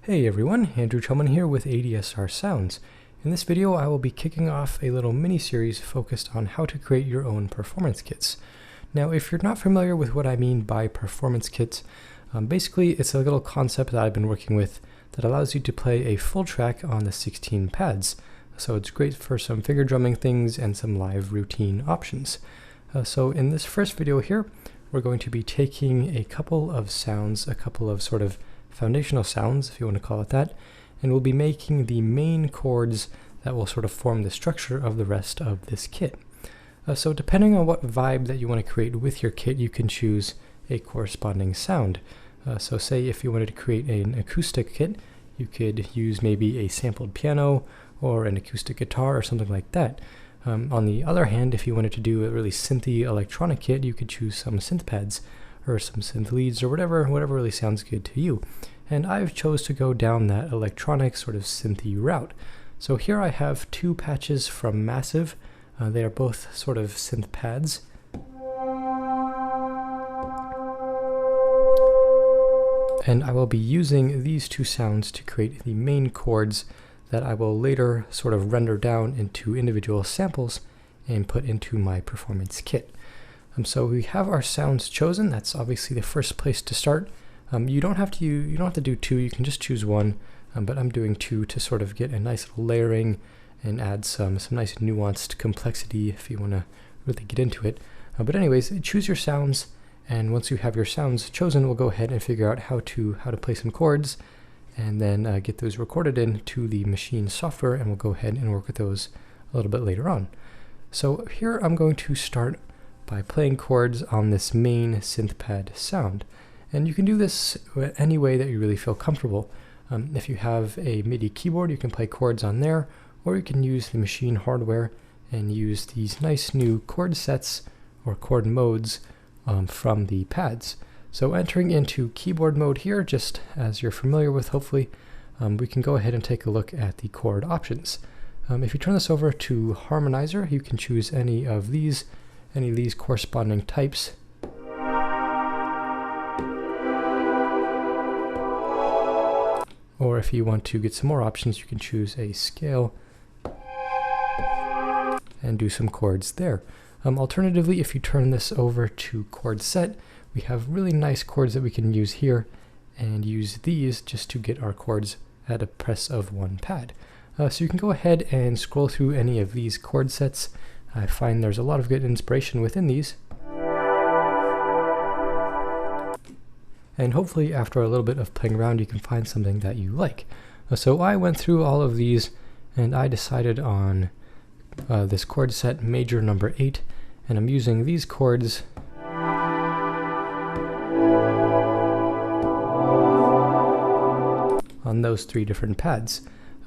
Hey everyone, Andrew Chumman here with ADSR Sounds. In this video I will be kicking off a little mini-series focused on how to create your own performance kits. Now if you're not familiar with what I mean by performance kits, basically it's a little concept that I've been working with that allows you to play a full track on the 16 pads. So it's great for some finger drumming things and some live routine options. So in this first video here, we're going to be taking a couple of sounds, a couple of sort of foundational sounds, if you want to call it that, and we'll be making the main chords that will sort of form the structure of the rest of this kit. So depending on what vibe that you want to create with your kit, you can choose a corresponding sound. So say if you wanted to create an acoustic kit, you could use maybe a sampled piano or an acoustic guitar or something like that. On the other hand, if you wanted to do a really synthy electronic kit, you could choose some synth pads or some synth leads or whatever really sounds good to you. And I've chose to go down that electronic sort of synthy route. So here I have two patches from Massive. They are both sort of synth pads. And I will be using these two sounds to create the main chords that I will later sort of render down into individual samples and put into my performance kit. So we have our sounds chosen. That's obviously the first place to start. You don't have to do two. You can just choose one. But I'm doing two to sort of get a nice little layering and add some nice nuanced complexity if you want to really get into it. But anyways, choose your sounds, and once you have your sounds chosen, we'll go ahead and figure out how to play some chords, and then get those recorded into the Maschine software, and we'll go ahead and work with those a little bit later on. So here I'm going to start by playing chords on this main synth pad sound. And you can do this any way that you really feel comfortable. If you have a MIDI keyboard, you can play chords on there, or you can use the Maschine hardware and use these nice new chord sets or chord modes from the pads. So entering into keyboard mode here, just as you're familiar with hopefully, we can go ahead and take a look at the chord options. If you turn this over to Harmonizer, you can choose any of these corresponding types. Or if you want to get some more options, you can choose a scale and do some chords there. Alternatively, if you turn this over to chord set, we have really nice chords that we can use here and use these just to get our chords at a press of one pad. So you can go ahead and scroll through any of these chord sets. I find there's a lot of good inspiration within these. And hopefully after a little bit of playing around you can find something that you like. So I went through all of these and I decided on this chord set major number 8, and I'm using these chords on those 3 different pads.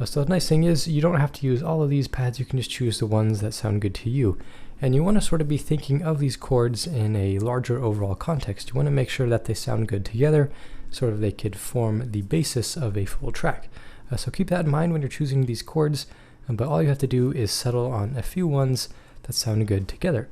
So the nice thing is you don't have to use all of these pads, you can just choose the ones that sound good to you. And you want to sort of be thinking of these chords in a larger overall context. You want to make sure that they sound good together, sort of they could form the basis of a full track. So keep that in mind when you're choosing these chords, but all you have to do is settle on a few ones that sound good together.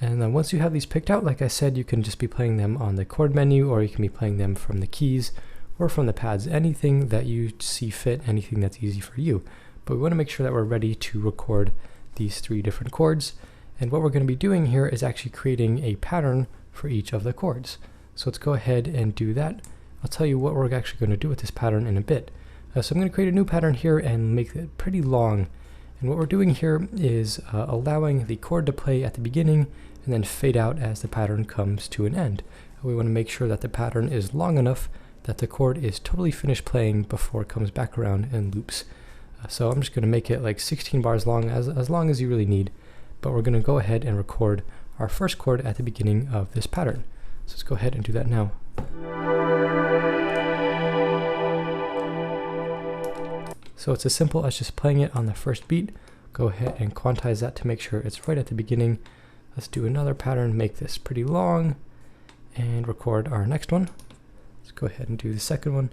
And then once you have these picked out, like I said, you can just be playing them on the chord menu, or you can be playing them from the keys or from the pads, anything that you see fit, anything that's easy for you. But we want to make sure that we're ready to record these 3 different chords. And what we're going to be doing here is actually creating a pattern for each of the chords. So let's go ahead and do that. I'll tell you what we're actually going to do with this pattern in a bit. So I'm going to create a new pattern here and make it pretty long. And what we're doing here is allowing the chord to play at the beginning and then fade out as the pattern comes to an end. We want to make sure that the pattern is long enough that the chord is totally finished playing before it comes back around and loops. So I'm just going to make it like 16 bars long, as long as you really need. But we're going to go ahead and record our first chord at the beginning of this pattern. So let's go ahead and do that now. So it's as simple as just playing it on the first beat. Go ahead and quantize that to make sure it's right at the beginning. Let's do another pattern, make this pretty long, and record our next one. Let's go ahead and do the second one.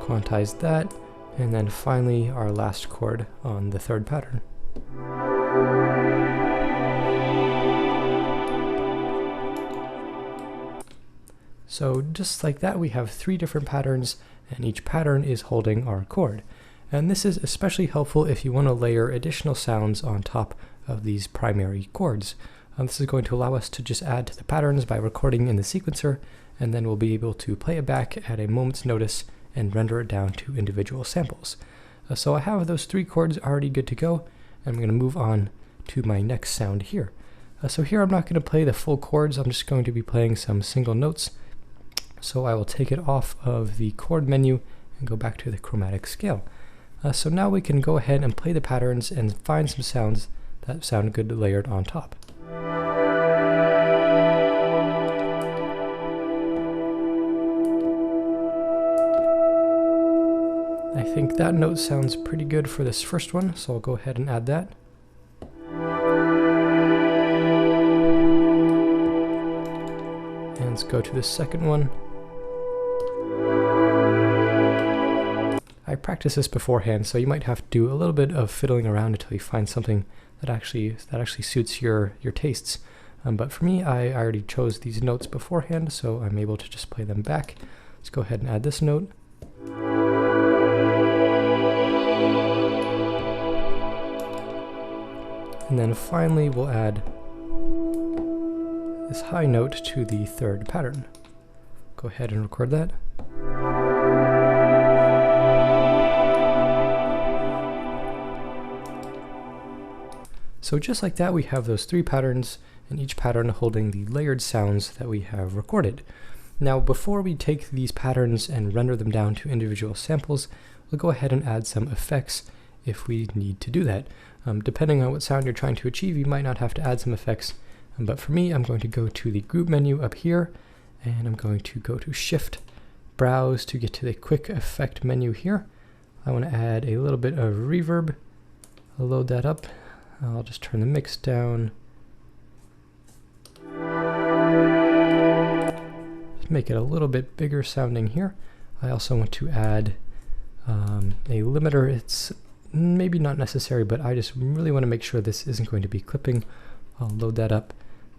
Quantize that, and then finally our last chord on the third pattern. So just like that, we have 3 different patterns, and each pattern is holding our chord. And this is especially helpful if you want to layer additional sounds on top of these primary chords. This is going to allow us to just add to the patterns by recording in the sequencer, and then we'll be able to play it back at a moment's notice and render it down to individual samples. So I have those 3 chords already good to go, and I'm going to move on to my next sound here. So here I'm not going to play the full chords, I'm just going to be playing some single notes. So I will take it off of the chord menu and go back to the chromatic scale. So now we can go ahead and play the patterns and find some sounds that sound good layered on top. I think that note sounds pretty good for this first one, so I'll go ahead and add that. And let's go to the second one. I practiced this beforehand, so you might have to do a little bit of fiddling around until you find something that actually suits your tastes. But for me, I already chose these notes beforehand, so I'm able to just play them back. Let's go ahead and add this note. And then finally, we'll add this high note to the third pattern. Go ahead and record that. So just like that, we have those 3 patterns, and each pattern holding the layered sounds that we have recorded. Now, before we take these patterns and render them down to individual samples, we'll go ahead and add some effects if we need to do that. Depending on what sound you're trying to achieve, you might not have to add some effects, but for me, I'm going to go to the group menu up here, and I'm going to go to Shift, Browse to get to the Quick Effect menu here. I want to add a little bit of reverb. I'll load that up. I'll just turn the mix down. Just make it a little bit bigger sounding here. I also want to add a limiter. It's maybe not necessary, but I just really want to make sure this isn't going to be clipping. I'll load that up,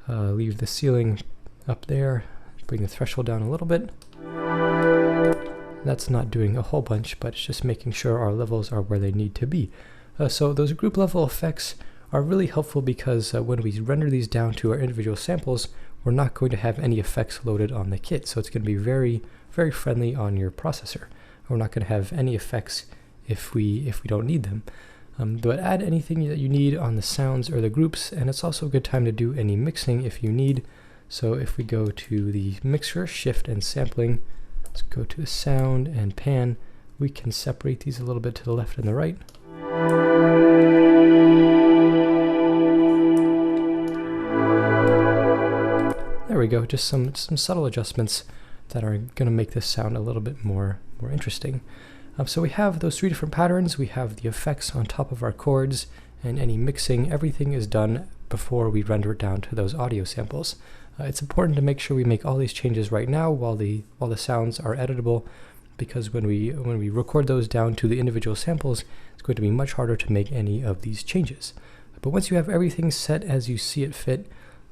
leave the ceiling up there, bring the threshold down a little bit. That's not doing a whole bunch, but it's just making sure our levels are where they need to be. So those group level effects are really helpful because when we render these down to our individual samples, we're not going to have any effects loaded on the kit. So it's going to be very, very friendly on your processor. We're not going to have any effects if we don't need them. But add anything that you need on the sounds or the groups, and it's also a good time to do any mixing if you need. So if we go to the mixer, shift and sampling, let's go to the sound and pan, we can separate these a little bit to the left and the right. There we go, just some subtle adjustments that are going to make this sound a little bit more interesting. So we have those 3 different patterns, we have the effects on top of our chords, and any mixing, everything is done before we render it down to those audio samples. It's important to make sure we make all these changes right now while the sounds are editable, because when we record those down to the individual samples, it's going to be much harder to make any of these changes. But once you have everything set as you see it fit,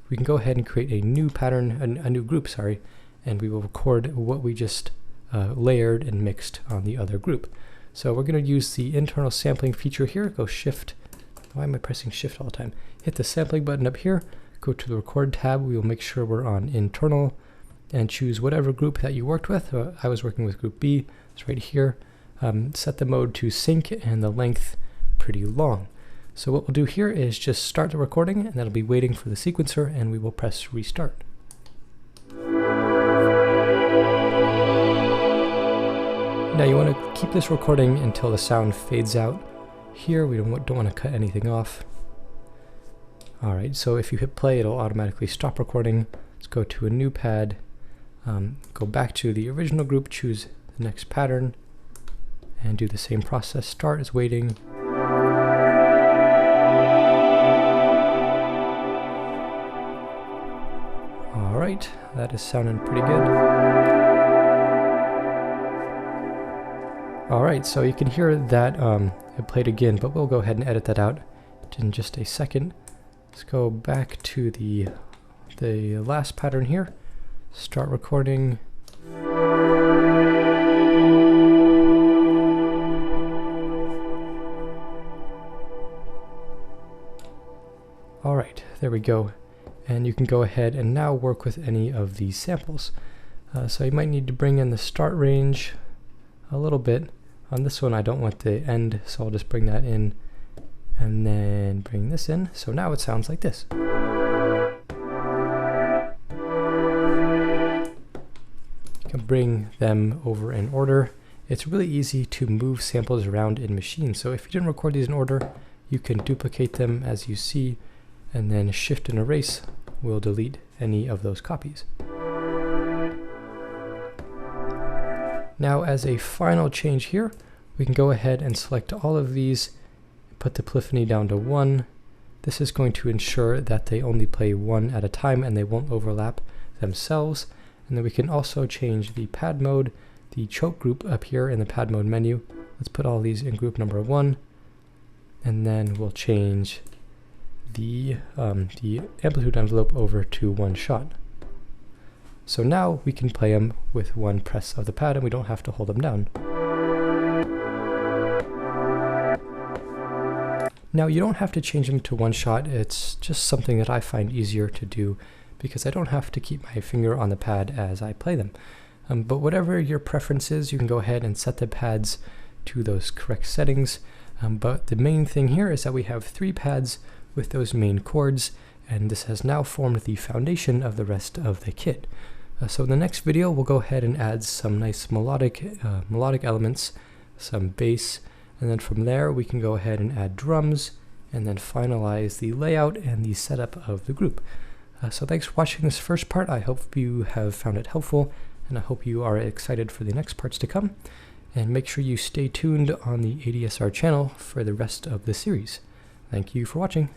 we can go ahead and create a new pattern, a new group, sorry, and we will record what we just layered and mixed on the other group. So we're going to use the internal sampling feature here. Go Shift. Why am I pressing Shift all the time? Hit the sampling button up here. Go to the Record tab. We will make sure we're on Internal and choose whatever group that you worked with. I was working with Group B. It's right here. Set the mode to sync and the length pretty long. So what we'll do here is just start the recording, and that'll be waiting for the sequencer, and we will press Restart. Now you want to keep this recording until the sound fades out. Here we don't want to cut anything off. Alright, so if you hit play, it'll automatically stop recording. Let's go to a new pad, go back to the original group, choose the next pattern, and do the same process. Start is waiting. Alright, that is sounding pretty good. Alright, so you can hear that it played again, but we'll go ahead and edit that out in just a second. Let's go back to the last pattern here, start recording, There we go. And you can go ahead and now work with any of these samples. So you might need to bring in the start range a little bit. On this one I don't want the end, so I'll just bring that in and then bring this in. So now it sounds like this. You can bring them over in order. It's really easy to move samples around in Maschine. So if you didn't record these in order, you can duplicate them as you see, and then shift and erase will delete any of those copies. Now as a final change here, we can go ahead and select all of these, put the polyphony down to 1. This is going to ensure that they only play one at a time and they won't overlap themselves. And then we can also change the pad mode, the choke group up here in the pad mode menu. Let's put all these in group number 1. And then we'll change the amplitude envelope over to 1 shot. So now we can play them with one press of the pad and we don't have to hold them down. Now you don't have to change them to 1 shot, it's just something that I find easier to do because I don't have to keep my finger on the pad as I play them. But whatever your preference is, you can go ahead and set the pads to those correct settings. But the main thing here is that we have 3 pads with those main chords, and this has now formed the foundation of the rest of the kit. So in the next video, we'll go ahead and add some nice melodic elements, some bass, and then from there we can go ahead and add drums, and then finalize the layout and the setup of the group. So thanks for watching this first part. I hope you have found it helpful, and I hope you are excited for the next parts to come. And make sure you stay tuned on the ADSR channel for the rest of the series. Thank you for watching.